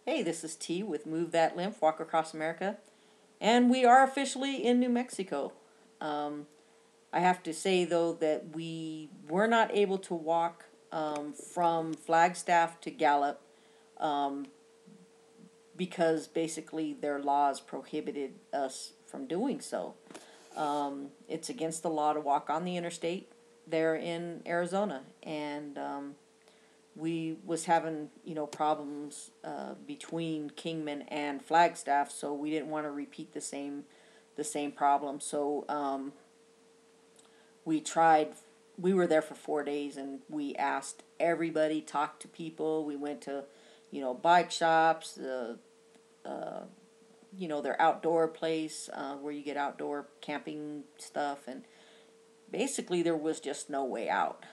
Hey, this is T with MoveThatLymph, Walk Across America, and we are officially in New Mexico. Um, I have to say, though, that we were not able to walk from Flagstaff to Gallup um, because basically their laws prohibited us from doing so. It's against the law to walk on the interstate there in Arizona, and we was having problems between Kingman and Flagstaff, so we didn't want to repeat the same problem. So we tried. We were there for 4 days, and we asked everybody, talked to people. We went to bike shops, their outdoor place where you get outdoor camping stuff, and basically there was just no way out.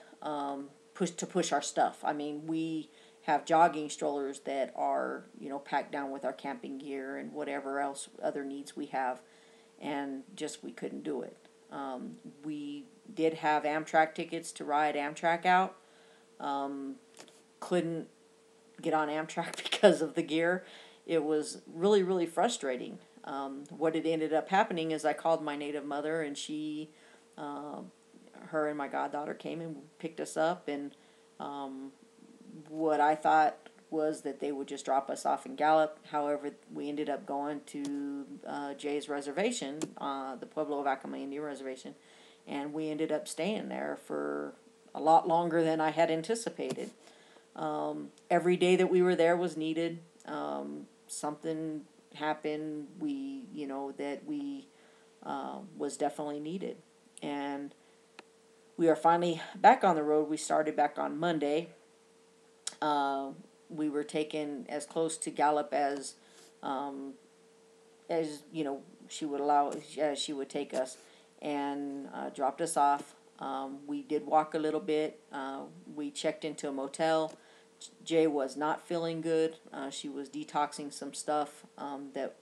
Push our stuff. I mean, we have jogging strollers that are packed down with our camping gear and whatever else other needs we have, and just we couldn't do it. We did have Amtrak tickets to ride Amtrak out. Um, couldn't get on Amtrak because of the gear. It was really, really frustrating. What had ended up happening is I called my native mother, and uh, her and my goddaughter came and picked us up. And what I thought was that they would just drop us off in Gallup. However, we ended up going to Jay's reservation, the Pueblo Vacama Indian Reservation, and we ended up staying there for a lot longer than I had anticipated. Every day that we were there was needed. Something happened. That we was definitely needed, and we are finally back on the road. We started back on Monday. Uh, we were taken as close to Gallup um, as she would allow, as she would take us, and dropped us off. We did walk a little bit. We checked into a motel. Jay was not feeling good. She was detoxing some stuff that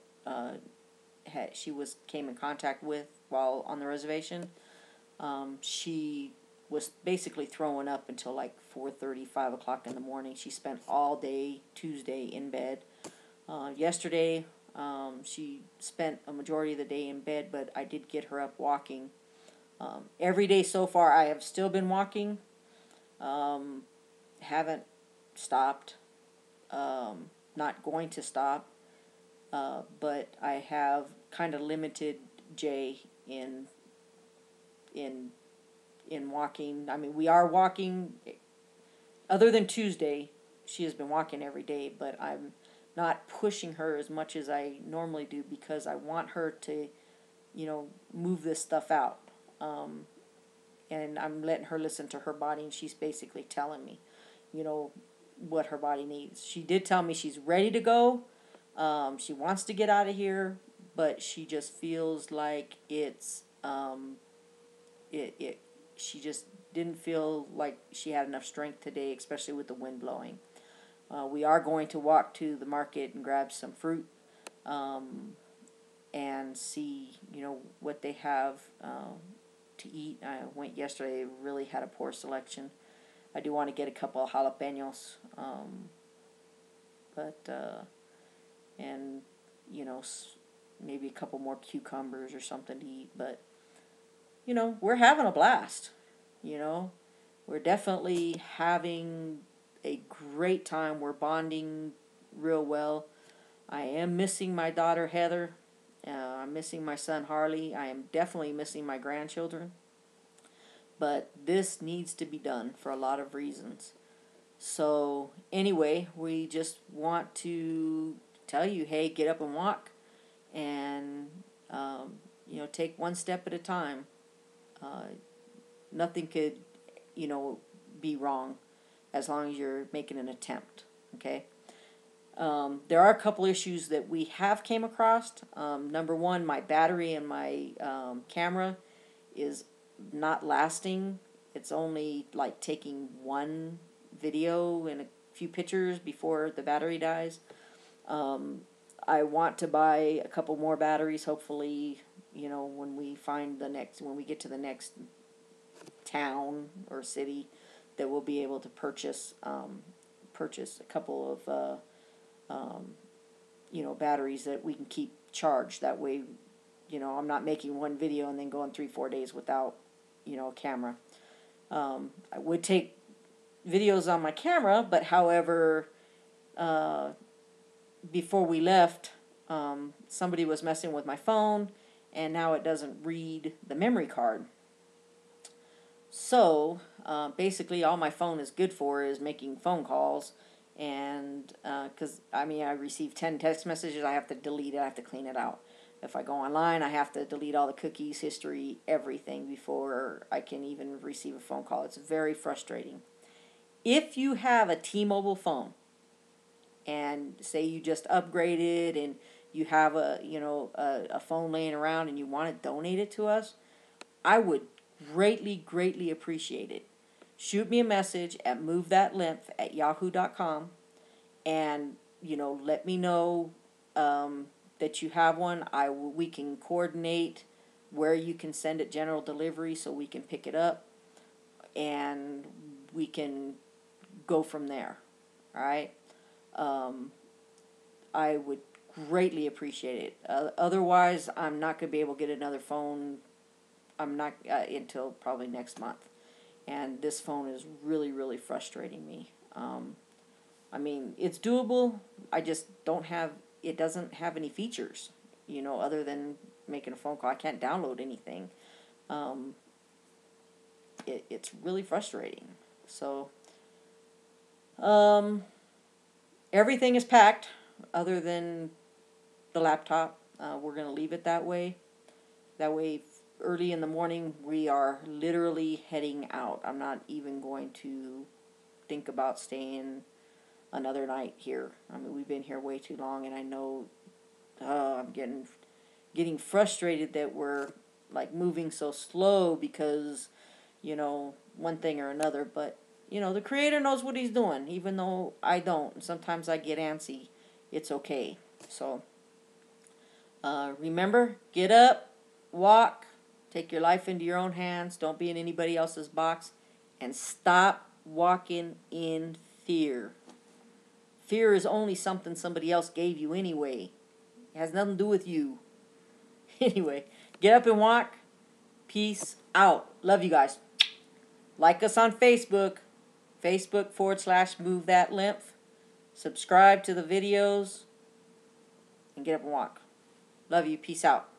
she came in contact with while on the reservation. She was basically throwing up until like 4:30, 5 o'clock in the morning. She spent all day Tuesday in bed. Yesterday, she spent a majority of the day in bed, but I did get her up walking. Every day so far, I have still been walking. Um, haven't stopped. Not going to stop. But I have kind of limited Jay in in walking. I mean, we are walking. Other than Tuesday, she has been walking every day, but I'm not pushing her as much as I normally do because I want her to, move this stuff out. Um, and I'm letting her listen to her body, and she's basically telling me, you know, what her body needs. She did tell me she's ready to go. She wants to get out of here, but she just feels like it. She just didn't feel like she had enough strength today, especially with the wind blowing. We are going to walk to the market and grab some fruit, um, and see, what they have to eat. I went yesterday, really had a poor selection. I do want to get a couple of jalapenos, but and maybe a couple more cucumbers or something to eat. But we're having a blast. You know, we're definitely having a great time. We're bonding real well. I am missing my daughter Heather. I'm missing my son Harley. I am definitely missing my grandchildren. But this needs to be done for a lot of reasons. So, anyway, we just want to tell you, hey, get up and walk, and take one step at a time. Uh, Nothing could, you know, be wrong as long as you're making an attempt. Okay. There are a couple issues that we have came across. Number one, my battery in my camera is not lasting. It's only like taking one video and a few pictures before the battery dies. Um, I want to buy a couple more batteries. Hopefully, when we get to the next town or city, that we'll be able to purchase a couple of you know, batteries that we can keep charged. That way, you know, I'm not making one video and then going 3-4 days without, you know, a camera. I would take videos on my camera, but however, before we left, somebody was messing with my phone, and now it doesn't read the memory card. So basically all my phone is good for is making phone calls, and because I mean, I receive 10 text messages, I have to delete it, I have to clean it out. If I go online, I have to delete all the cookies, history, everything before I can even receive a phone call. It's very frustrating. If you have a T-Mobile phone, and say you just upgraded and you have a, you know, a phone laying around and you want to donate it to us, I would greatly appreciate it. Shoot me a message at MoveThatLymph@yahoo.com, and, you know, let me know that you have one. We can coordinate where you can send it general delivery so we can pick it up, and we can go from there. All right. I would greatly appreciate it. Otherwise, I'm not going to be able to get another phone. I'm not until probably next month. And this phone is really frustrating me. I mean, it's doable. I just don't have, it doesn't have any features, you know, other than making a phone call. I can't download anything. It's really frustrating. So, everything is packed other than the laptop. We're going to leave it that way. That way, early in the morning, we are literally heading out. I'm not even going to think about staying another night here. I mean, we've been here way too long, and I know I'm getting frustrated that we're like moving so slow because, you know, one thing or another. But, you know, the Creator knows what He's doing, even though I don't. Sometimes I get antsy. It's okay. So, remember, get up, walk, take your life into your own hands. Don't be in anybody else's box. And stop walking in fear. Fear is only something somebody else gave you anyway. It has nothing to do with you. Anyway, get up and walk. Peace out. Love you guys. Like us on Facebook. Facebook.com/MoveThatLymph. Subscribe to the videos. And get up and walk. Love you. Peace out.